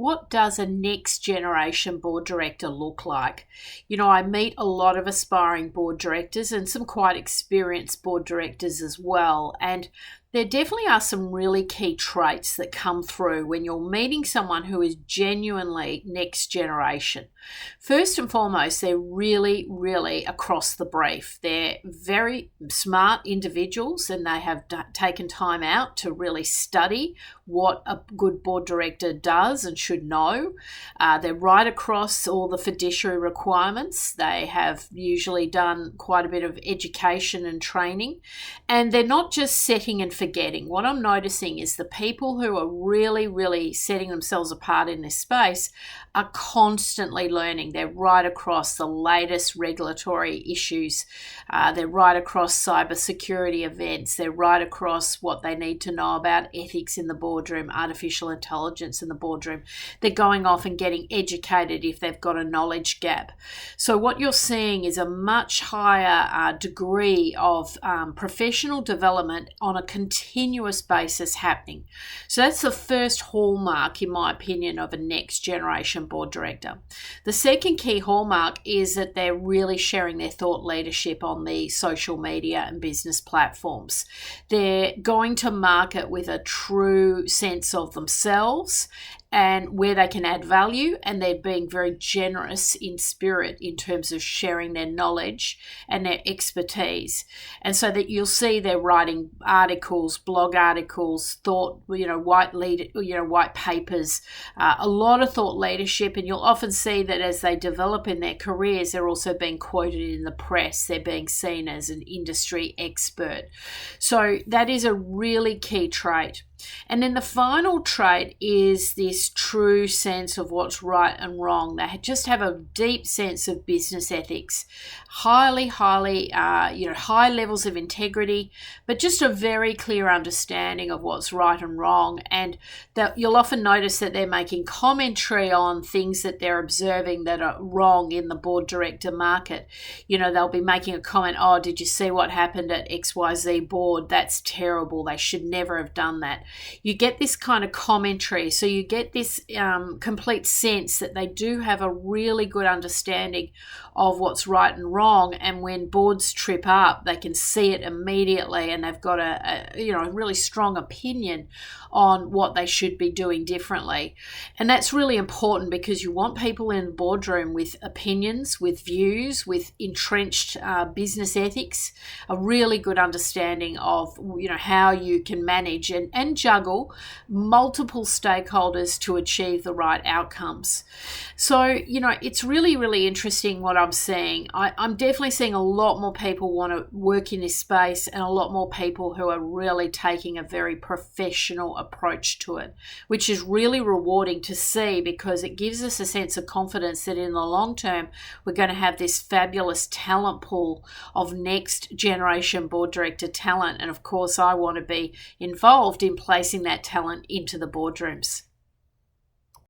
what does a next generation board director look like? I meet a lot of aspiring board directors and some quite experienced board directors as well. And there definitely are some really key traits that come through when you're meeting someone who is genuinely next generation. First and foremost, they're really, really across the brief. They're very smart individuals and they have taken time out to really study what a good board director does and should know. They're right across all the fiduciary requirements. They have usually done quite a bit of education and training, and they're not just setting and forgetting. What I'm noticing is the people who are really, really setting themselves apart in this space are constantly learning. They're right across the latest regulatory issues. They're right across cybersecurity events. They're right across what they need to know about ethics in the boardroom, artificial intelligence in the boardroom. They're going off and getting educated if they've got a knowledge gap. So what you're seeing is a much higher degree of professional development on a continuous basis happening. So that's the first hallmark, in my opinion, of a next generation board director. The second key hallmark is that they're really sharing their thought leadership on the social media and business platforms. They're going to market with a true sense of themselves and where they can add value, and they're being very generous in spirit in terms of sharing their knowledge and their expertise. And so that you'll see they're writing articles, blog articles, white papers, a lot of thought leadership, and you'll often see that as they develop in their careers, they're also being quoted in the press. They're being seen as an industry expert. So that is a really key trait. And then the final trait is this true sense of what's right and wrong. They just have a deep sense of business ethics, high levels of integrity, but just a very clear understanding of what's right and wrong. And that you'll often notice that they're making commentary on things that they're observing that are wrong in the board director market. They'll be making a comment, oh, did you see what happened at XYZ board? That's terrible. They should never have done that. You get this kind of commentary, so you get this complete sense that they do have a really good understanding of what's right and wrong, and when boards trip up, they can see it immediately, and they've got a really strong opinion on what they should be doing differently. And that's really important because you want people in the boardroom with opinions, with views, with entrenched business ethics, a really good understanding of how you can manage and juggle multiple stakeholders to achieve the right outcomes. So, it's really, really interesting what I'm seeing. I'm definitely seeing a lot more people want to work in this space, and a lot more people who are really taking a very professional approach to it, which is really rewarding to see because it gives us a sense of confidence that in the long term, we're going to have this fabulous talent pool of next generation board director talent. And of course, I want to be involved in placing that talent into the boardrooms.